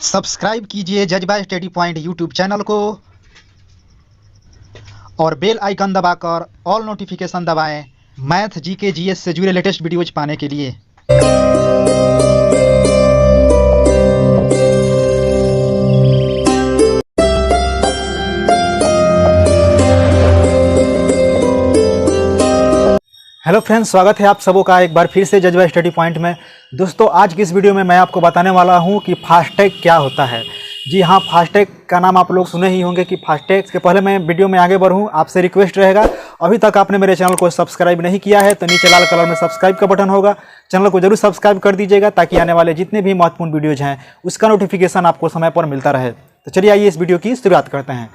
Subscribe कीजिए जज्बा study point YouTube channel को और बेल आइकन दबाकर ऑल नोटिफिकेशन दबाएं मैथ जीके जीएस से जुड़े लेटेस्ट वीडियोज पाने के लिए। हेलो फ्रेंड्स, स्वागत है आप सबों का एक बार फिर से जज्बा स्टडी पॉइंट में। दोस्तों, आज की इस वीडियो में मैं आपको बताने वाला हूं कि फास्टैग क्या होता है। जी हाँ, फास्टैग का नाम आप लोग सुने ही होंगे कि फास्टैग। के पहले मैं वीडियो में आगे बढ़ूं, आपसे रिक्वेस्ट रहेगा, अभी तक आपने मेरे चैनल को सब्सक्राइब नहीं किया है तो नीचे लाल कलर में सब्सक्राइब का बटन होगा, चैनल को जरूर सब्सक्राइब कर दीजिएगा ताकि आने वाले जितने भी महत्वपूर्ण वीडियोज़ हैं उसका नोटिफिकेशन आपको समय पर मिलता रहे। तो चलिए आइए इस वीडियो की शुरुआत करते हैं।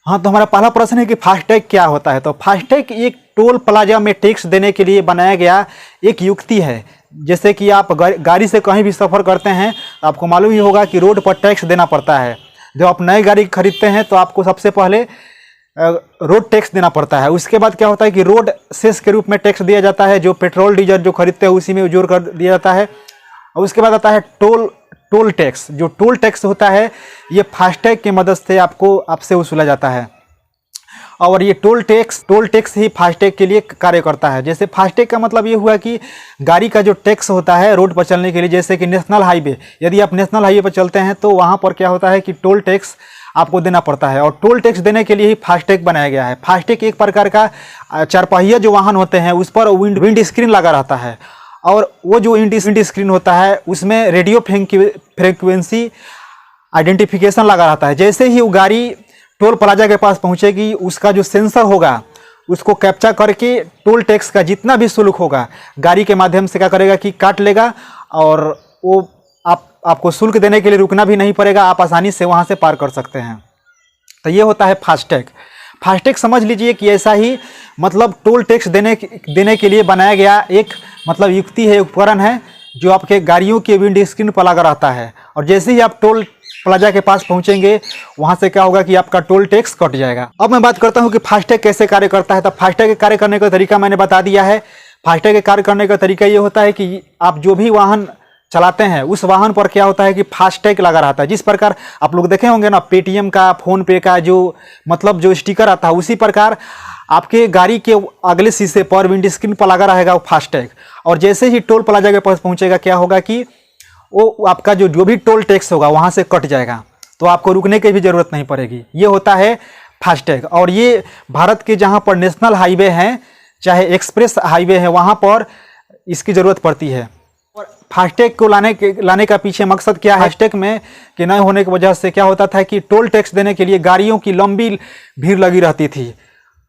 हाँ, तो हमारा पहला प्रश्न है कि फास्टैग क्या होता है। तो फास्टैग एक टोल प्लाजा में टैक्स देने के लिए बनाया गया एक युक्ति है। जैसे कि आप गाड़ी से कहीं भी सफ़र करते हैं तो आपको मालूम ही होगा कि रोड पर टैक्स देना पड़ता है। जब आप नई गाड़ी खरीदते हैं तो आपको सबसे पहले रोड टैक्स देना पड़ता है। उसके बाद क्या होता है कि रोड सेस के रूप में टैक्स दिया जाता है, जो पेट्रोल डीजल जो खरीदते हैं उसी में जोड़ कर दिया जाता है। और उसके बाद आता है टोल टैक्स। जो टोल टैक्स होता है ये फास्टैग की मदद से आपसे वसूला जाता है। और ये टोल टैक्स ही फास्टैग के लिए कार्य करता है। जैसे फास्टैग का मतलब ये हुआ कि गाड़ी का जो टैक्स होता है रोड पर चलने के लिए, जैसे कि नेशनल हाईवे, यदि आप नेशनल हाईवे पर चलते हैं तो वहाँ पर क्या होता है कि टोल टैक्स आपको देना पड़ता है। और टोल टैक्स देने के लिए ही फास्टैग बनाया गया है। फास्टैग एक प्रकार का चारपहिया जो वाहन होते हैं उस पर विंड स्क्रीन लगा रहता है, और वो जो विंड स्क्रीन होता है उसमें रेडियो फ्रीक्वेंसी आइडेंटिफिकेशन लगा रहता है। जैसे ही वो गाड़ी टोल प्लाजा के पास पहुंचेगी, उसका जो सेंसर होगा उसको कैप्चर करके टोल टैक्स का जितना भी शुल्क होगा गाड़ी के माध्यम से क्या करेगा कि काट लेगा, और वो आपको शुल्क देने के लिए रुकना भी नहीं पड़ेगा, आप आसानी से वहां से पार कर सकते हैं। तो ये होता है फास्टैग। फास्टैग समझ लीजिए कि ऐसा ही मतलब टोल टैक्स देने के लिए बनाया गया एक मतलब युक्ति है, उपकरण है जो आपके गाड़ियों के विंड स्क्रीन पर लगा रहता है। और जैसे ही आप टोल प्लाजा के पास पहुंचेंगे वहां से क्या होगा कि आपका टोल टैक्स कट जाएगा। अब मैं बात करता हूं कि फास्टैग कैसे कार्य करता है। तो फास्टैग के कार्य करने का तरीका मैंने बता दिया है। फास्टैग के कार्य करने का तरीका ये होता है कि आप जो भी वाहन चलाते हैं उस वाहन पर क्या होता है कि फास्टैग लगा रहता है। जिस प्रकार आप लोग देखे होंगे ना, पेटीएम का, फोन पे का जो मतलब जो स्टिकर आता है, उसी प्रकार आपके गाड़ी के अगले शीशे पर विंड स्क्रीन पर लगा रहेगा वो फास्टैग। और जैसे ही टोल प्लाजा के पास पहुंचेगा क्या होगा कि वो आपका जो भी टोल टैक्स होगा वहां से कट जाएगा, तो आपको रुकने की भी जरूरत नहीं पड़ेगी। ये होता है फास्टैग। और ये भारत के जहां पर नेशनल हाईवे हैं, चाहे एक्सप्रेस हाईवे है, वहां पर इसकी जरूरत पड़ती है। और फास्टैग को लाने का पीछे मकसद क्या है? फास्टैग में के न होने की वजह से क्या होता था कि टोल टैक्स देने के लिए गाड़ियों की लंबी भीड़ लगी रहती थी,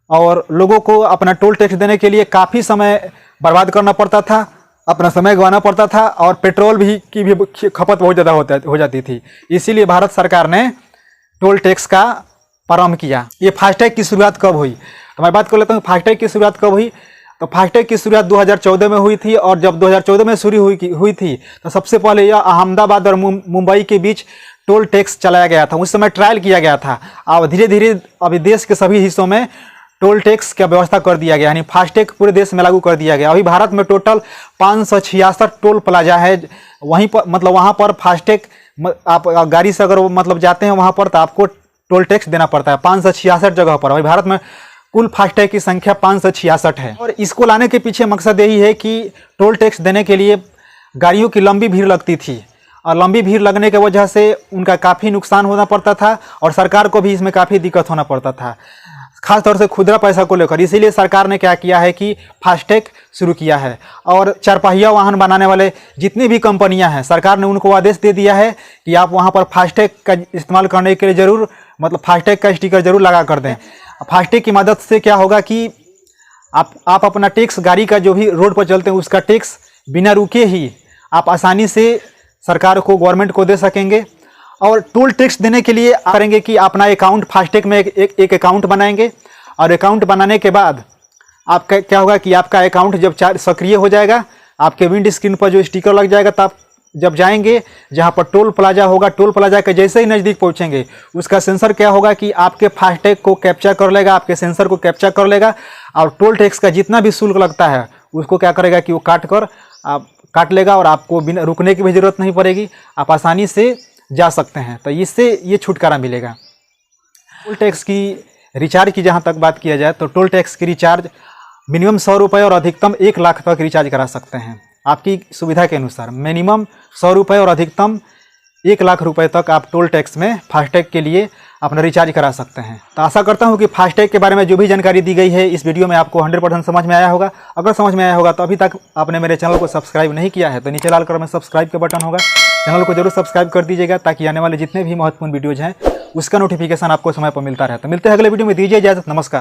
और लोगों को अपना टोल टैक्स देने के लिए काफ़ी समय बर्बाद करना पड़ता था, अपना समय गंवाना पड़ता था, और पेट्रोल की भी खपत बहुत ज़्यादा हो जाती थी। इसीलिए भारत सरकार ने टोल टैक्स का प्रारंभ किया। ये फास्टैग की शुरुआत कब हुई? तो मैं बात कर लेता हूँ फास्टैग की शुरुआत कब हुई। तो फास्टैग की शुरुआत 2014 में हुई थी। और जब 2014 में शुरू हुई थी तो सबसे पहले यह अहमदाबाद और मुंबई के बीच टोल टैक्स चलाया गया था। उस समय ट्रायल किया गया था। अब धीरे धीरे अभी देश के सभी हिस्सों में टोल टैक्स की व्यवस्था कर दिया गया, यानी फास्टैग पूरे देश में लागू कर दिया गया। अभी भारत में टोटल 566 टोल प्लाजा है। वहीं पर मतलब वहाँ पर फास्टैग आप गाड़ी से अगर मतलब जाते हैं वहाँ पर तो आपको टोल टैक्स देना पड़ता है 566 जगह पर। अभी भारत में कुल फास्टैग की संख्या 566 है। और इसको लाने के पीछे मकसद यही है कि टोल टैक्स देने के लिए गाड़ियों की लंबी भीड़ लगती थी, और लंबी भीड़ लगने की वजह से उनका काफ़ी नुकसान होना पड़ता था, और सरकार को भी इसमें काफ़ी दिक्कत होना पड़ता था, खासतौर से खुदरा पैसा को लेकर। इसीलिए सरकार ने क्या किया है कि फास्टैग शुरू किया है। और चारपहिया वाहन बनाने वाले जितनी भी कंपनियां हैं, सरकार ने उनको आदेश दे दिया है कि आप वहां पर फास्टैग का इस्तेमाल करने के लिए जरूर मतलब फास्टैग का स्टिकर जरूर लगा कर दें। फास्टैग की मदद से क्या होगा कि आप अपना टैक्स, गाड़ी का जो भी रोड पर चलते हैं उसका टैक्स बिना रुके ही आप आसानी से सरकार को, गवर्नमेंट को दे सकेंगे। और टोल टैक्स देने के लिए करेंगे कि अपना अकाउंट फास्टैग में एक अकाउंट बनाएंगे, और अकाउंट बनाने के बाद आपका क्या होगा कि आपका अकाउंट जब सक्रिय हो जाएगा, आपके विंड स्क्रीन पर जो स्टिकर लग जाएगा, तब जब जाएंगे जहां पर टोल प्लाजा होगा, टोल प्लाजा के जैसे ही नज़दीक पहुंचेंगे उसका सेंसर क्या होगा कि आपके फास्टैग को कैप्चर कर लेगा, आपके सेंसर को कैप्चर कर लेगा, और टोल टैक्स का जितना भी शुल्क लगता है उसको क्या करेगा कि वो काट लेगा, और आपको बिना रुकने की भी जरूरत नहीं पड़ेगी। आप आसानी से जा सकते हैं। तो इससे ये छुटकारा मिलेगा। टोल टैक्स की रिचार्ज की जहाँ तक बात किया जाए तो टोल टैक्स की रिचार्ज मिनिमम 100 रुपये और अधिकतम 1 लाख तक रिचार्ज करा सकते हैं, आपकी सुविधा के अनुसार। मिनिमम 100 रुपये और अधिकतम 1 लाख रुपए तक आप टोल टैक्स में फास्टैग के लिए अपना रिचार्ज करा सकते हैं। तो आशा करता हूं कि फास्टैग के बारे में जो भी जानकारी दी गई है इस वीडियो में आपको 100% समझ में आया होगा। अगर समझ में आया होगा तो अभी तक आपने मेरे चैनल को सब्सक्राइब नहीं किया है तो नीचे लाल कलर में सब्सक्राइब का बटन होगा, चैनल को जरूर सब्सक्राइब कर दीजिएगा ताकि आने वाले जितने भी महत्वपूर्ण वीडियोज हैं उसका नोटिफिकेशन आपको समय पर मिलता रहे। तो मिलते हैं अगले वीडियो में, दीजिए इजाजत, नमस्कार।